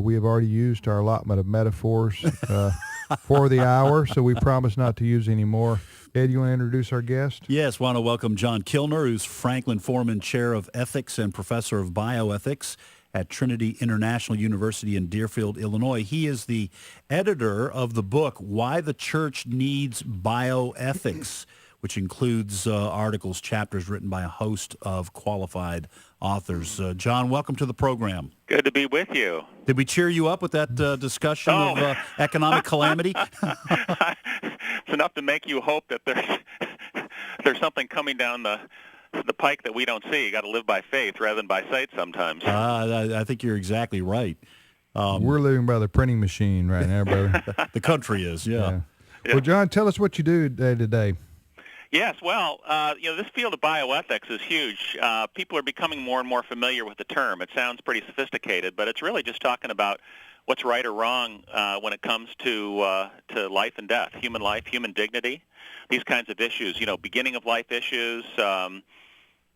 we have already used our allotment of metaphors for the hour, so we promise not to use any more. Ed, you want to introduce our guest? Yes, want to welcome John Kilner, who's Franklin Foreman Chair of Ethics and Professor of Bioethics at Trinity International University in Deerfield, Illinois. He is the editor of the book, Why the Church Needs Bioethics, which includes articles, chapters written by a host of qualified authors. John, welcome to the program. Good to be with you. Did we cheer you up with that discussion of economic calamity? It's enough to make you hope that there's something coming down the pike that we don't see. You got to live by faith rather than by sight sometimes. I think you're exactly right. We're living by the printing machine right now, brother. The country is, yeah. Well, John, tell us what you do day to day. Yes, well, this field of bioethics is huge. People are becoming more and more familiar with the term. It sounds pretty sophisticated, but it's really just talking about what's right or wrong when it comes to life and death, human dignity, these kinds of issues. Beginning of life issues,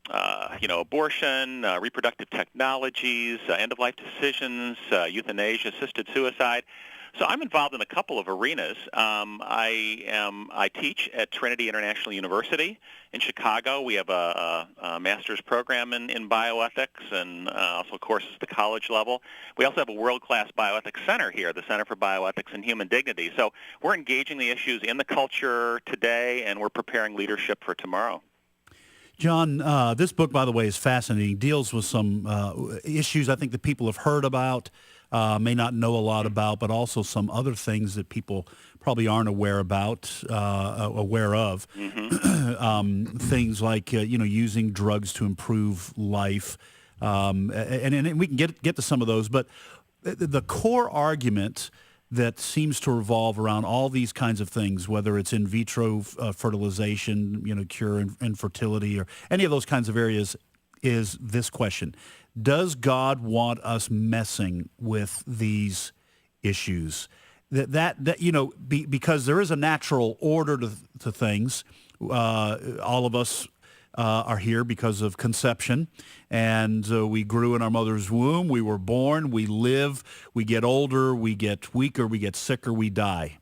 abortion, reproductive technologies, end-of-life decisions, euthanasia, assisted suicide. So I'm involved in a couple of arenas. I teach at Trinity International University in Chicago. We have a master's program in bioethics and also courses at the college level. We also have a world-class bioethics center here, the Center for Bioethics and Human Dignity. So we're engaging the issues in the culture today, and we're preparing leadership for tomorrow. John, this book, by the way, is fascinating. Deals with some issues I think that people have heard about, may not know a lot about, but also some other things that people probably aren't aware of. Mm-hmm. Things like using drugs to improve life, and we can get to some of those. But the core argument that seems to revolve around all these kinds of things, whether it's in vitro fertilization, cure infertility, or any of those kinds of areas, is this question: does God want us messing with these issues? Because there is a natural order to things. All of us are here because of conception, and we grew in our mother's womb. We were born. We live. We get older. We get weaker. We get sicker. We die.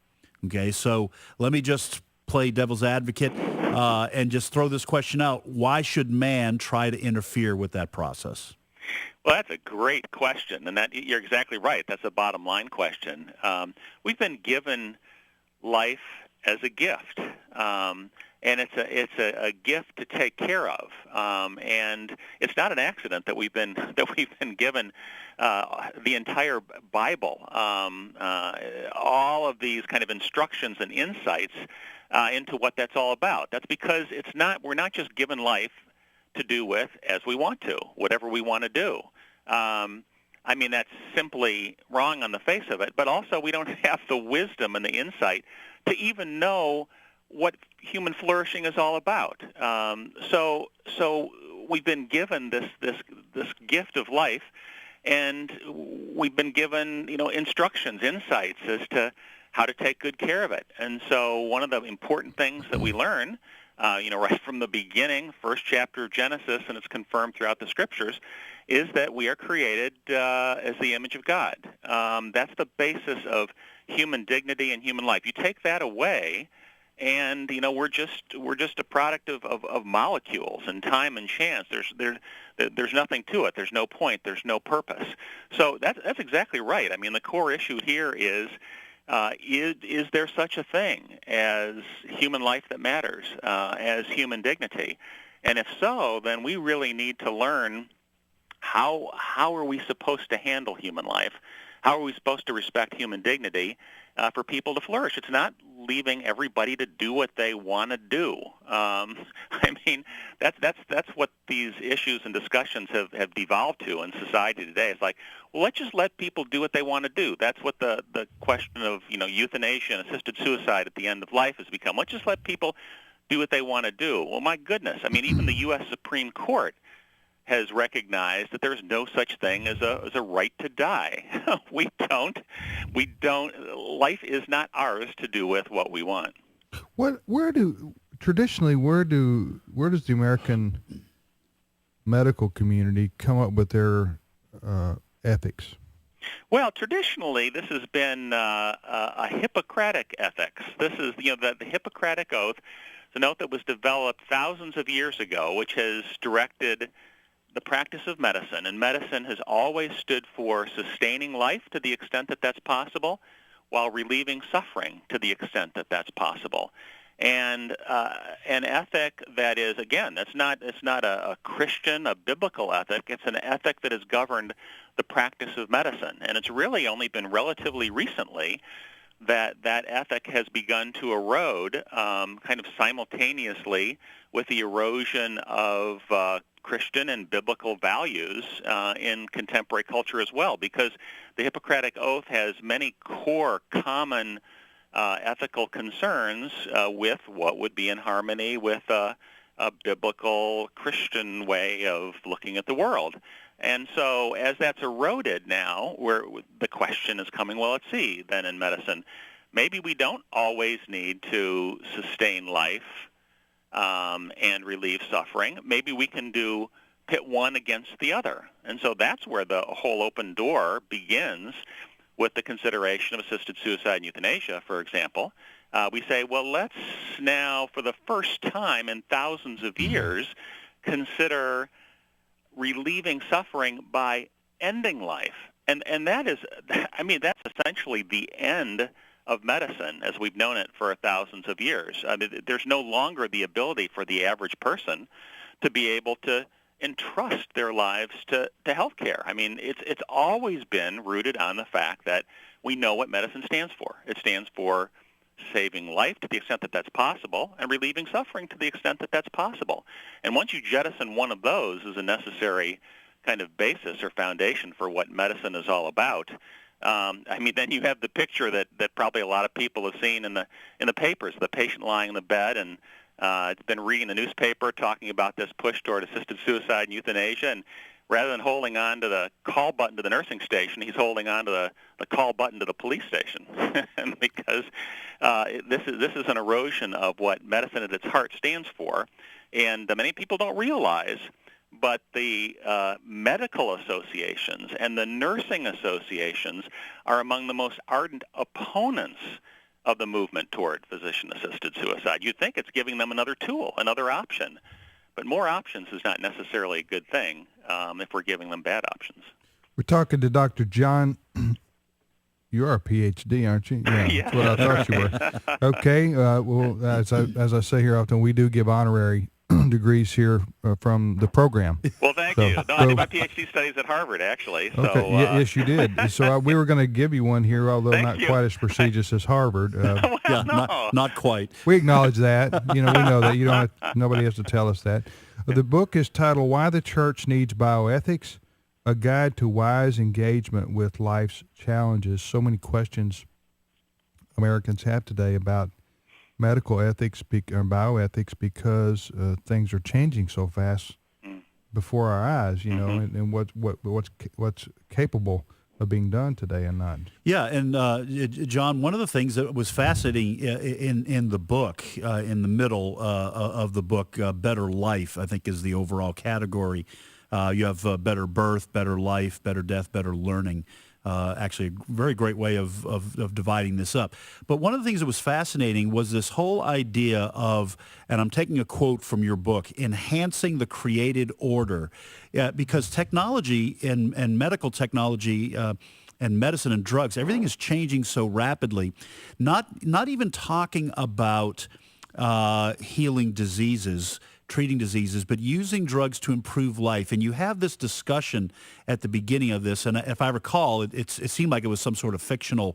Okay, so let me just play devil's advocate and just throw this question out. Why should man try to interfere with that process? Well, that's a great question, and you're exactly right. That's a bottom line question. We've been given life as a gift, and it's a gift to take care of. And it's not an accident that we've been given the entire Bible, all of these kind of instructions and insights into what that's all about. That's because we're not just given life to do with as we want to, whatever we want to do. That's simply wrong on the face of it, but also we don't have the wisdom and the insight to even know what human flourishing is all about. So we've been given this gift of life, and we've been given instructions, insights as to how to take good care of it. And so one of the important things that we learn right from the beginning, first chapter of Genesis, and it's confirmed throughout the Scriptures, is that we are created as the image of God. That's the basis of human dignity and human life. You take that away, and we're just a product of molecules and time and chance. There's nothing to it. There's no point. There's no purpose. So that's exactly right. The core issue here is there such a thing as human life that matters, as human dignity? And if so, then we really need to learn how are we supposed to handle human life? How are we supposed to respect human dignity for people to flourish? It's not leaving everybody to do what they want to do. That's what these issues and discussions have devolved to in society today. It's like, well, let's just let people do what they want to do. That's what the question of euthanasia and assisted suicide at the end of life has become. Let's just let people do what they want to do. Well, my goodness. Even the U.S. Supreme Court has recognized that there's no such thing as a right to die. We don't. Life is not ours to do with what we want. Where does the American medical community come up with their ethics? Well, traditionally, this has been a Hippocratic ethics. This is, the Hippocratic Oath, the note that was developed thousands of years ago, which has directed the practice of medicine. And medicine has always stood for sustaining life to the extent that that's possible, while relieving suffering to the extent that that's possible. And an ethic that is, again, it's not a Christian, a biblical ethic. It's an ethic that has governed the practice of medicine. And it's really only been relatively recently that ethic has begun to erode kind of simultaneously with the erosion of Christian and biblical values in contemporary culture as well, because the Hippocratic Oath has many core common ethical concerns with what would be in harmony with a biblical Christian way of looking at the world. And so as that's eroded now, where the question is coming, well, let's see, then in medicine, maybe we don't always need to sustain life and relieve suffering. Maybe we can pit one against the other. And so that's where the whole open door begins with the consideration of assisted suicide and euthanasia, for example. We say, well, let's now, for the first time in thousands of years, consider relieving suffering by ending life. And that is, that's essentially the end of medicine as we've known it for thousands of years. There's no longer the ability for the average person to be able to entrust their lives to healthcare. It's always been rooted on the fact that we know what medicine stands for. It stands for saving life to the extent that that's possible and relieving suffering to the extent that that's possible. And once you jettison one of those as a necessary kind of basis or foundation for what medicine is all about, then you have the picture that probably a lot of people have seen in the papers, the patient lying in the bed and it's been reading the newspaper talking about this push toward assisted suicide and euthanasia, and rather than holding on to the call button to the nursing station, he's holding on to the call button to the police station, because this is an erosion of what medicine at its heart stands for, and many people don't realize. But the medical associations and the nursing associations are among the most ardent opponents of the movement toward physician-assisted suicide. You'd think it's giving them another tool, another option. But more options is not necessarily a good thing if we're giving them bad options. We're talking to Dr. John. You're a PhD, aren't you? Yeah, Yeah. That's what I thought you were. Okay. Well, as I say here often, we do give honorary degrees here from the program. Well, thank you. No, I did my PhD studies at Harvard, actually. So, okay. Yes, you did. So we were going to give you one here, although not quite as prestigious as Harvard. Well, Yeah, no. not quite. We acknowledge that. We know that. Nobody has to tell us that. The book is titled "Why the Church Needs Bioethics: A Guide to Wise Engagement with Life's Challenges." So many questions Americans have today about medical ethics and bioethics because things are changing so fast before our eyes, and what's capable of being done today and not. Yeah, and John, one of the things that was fascinating in the book, in the middle of the book, Better Life, I think is the overall category. You have better birth, better life, better death, better learning. Actually, a very great way of dividing this up. But one of the things that was fascinating was this whole idea of, and I'm taking a quote from your book, enhancing the created order. Because technology and medical technology and medicine and drugs, everything is changing so rapidly. Not even talking about healing diseases, treating diseases, but using drugs to improve life. And you have this discussion at the beginning of this, and if I recall, it seemed like it was some sort of fictional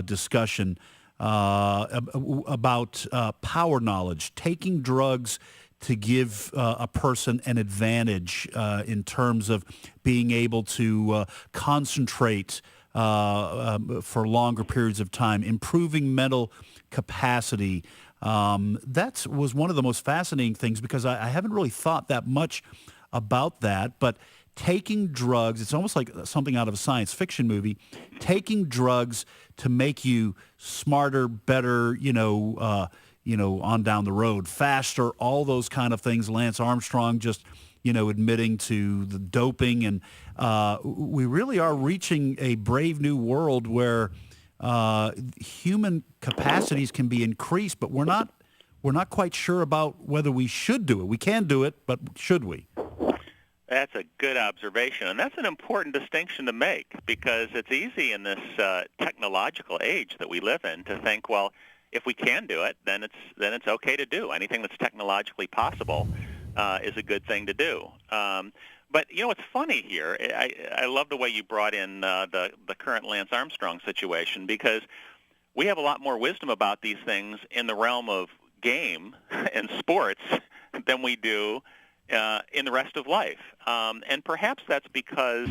discussion about power knowledge, taking drugs to give a person an advantage in terms of being able to concentrate for longer periods of time, improving mental capacity. That was one of the most fascinating things because I haven't really thought that much about that, but taking drugs, it's almost like something out of a science fiction movie, taking drugs to make you smarter, better, on down the road, faster, all those kind of things. Lance Armstrong just, admitting to the doping, and we really are reaching a brave new world where human capacities can be increased, but we're not quite sure about whether we should do it. We can do it, but should we? That's a good observation, and that's an important distinction to make, because it's easy in this technological age that we live in to think, well, if we can do it, then it's okay to do. Anything that's technologically possible is a good thing to do. But what's funny here, I love the way you brought in the current Lance Armstrong situation, because we have a lot more wisdom about these things in the realm of game and sports than we do in the rest of life. And perhaps that's because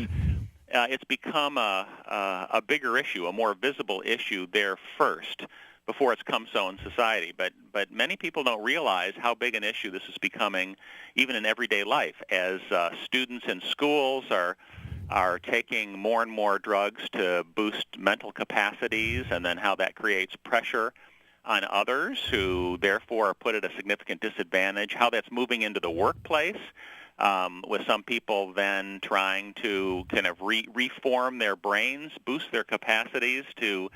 it's become a bigger issue, a more visible issue there first, before it's come so in society. But many people don't realize how big an issue this is becoming even in everyday life, as students in schools are taking more and more drugs to boost mental capacities, and then how that creates pressure on others who therefore are put at a significant disadvantage, how that's moving into the workplace, with some people then trying to kind of reform their brains, boost their capacities to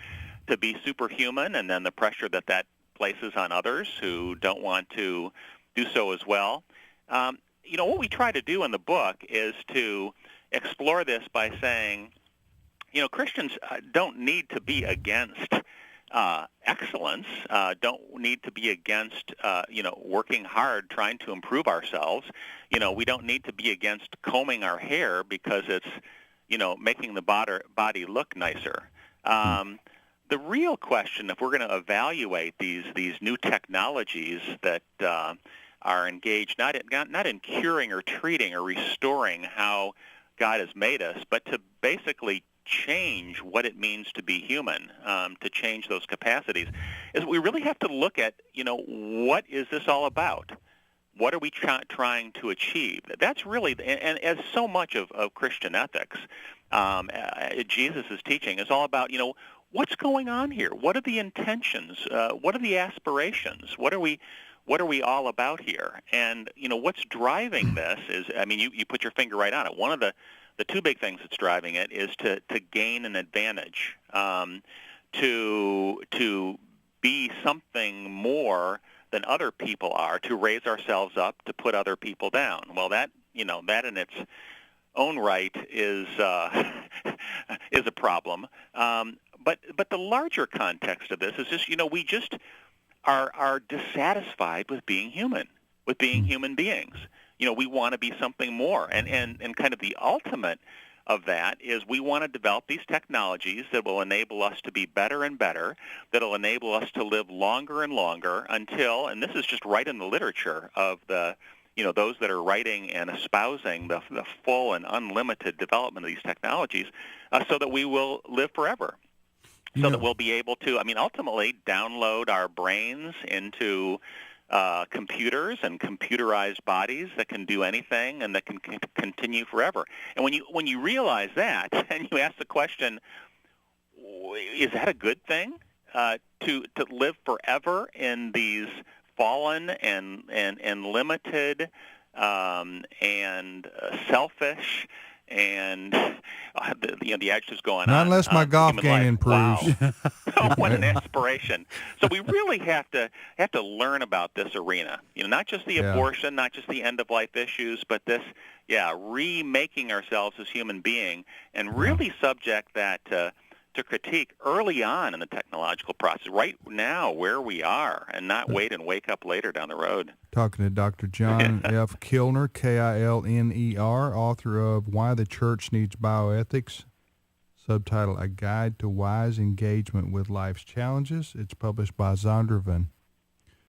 be superhuman, and then the pressure that places on others who don't want to do so as well. What we try to do in the book is to explore this by saying, Christians don't need to be against excellence, don't need to be against, working hard, trying to improve ourselves. We don't need to be against combing our hair because it's, making the body look nicer. The real question, if we're going to evaluate these new technologies that are engaged not in curing or treating or restoring how God has made us, but to basically change what it means to be human, to change those capacities, is we really have to look at, what is this all about? What are we trying to achieve? That's really, and as so much of Christian ethics, Jesus' teaching is all about, what's going on here? What are the intentions? What are the aspirations? What are we all about here? And, what's driving this is, you put your finger right on it. One of the two big things that's driving it is to gain an advantage, to be something more than other people are, to raise ourselves up, to put other people down. Well, that in its own right is is a problem. But the larger context of this is just, we just are dissatisfied with being human, with being human beings. We want to be something more. And kind of the ultimate of that is we want to develop these technologies that will enable us to be better and better, that will enable us to live longer and longer until, and this is just right in the literature of the, those that are writing and espousing the full and unlimited development of these technologies, so that we will live forever. So that we'll be able to, ultimately download our brains into computers and computerized bodies that can do anything and that can continue forever. And when you realize that, and you ask the question, is that a good thing, to live forever in these fallen and limited and selfish, and the adjectives going on. Not unless my golf game improves. Wow. Oh, what an inspiration! So we really have to learn about this arena. Not just the abortion, not just the end of life issues, but this, remaking ourselves as human being, and really subject that to critique early on in the technological process, right now where we are, and not wait and wake up later down the road. Talking to Dr. John F. Kilner, Kilner, author of Why the Church Needs Bioethics, subtitle A Guide to Wise Engagement with Life's Challenges. It's published by Zondervan.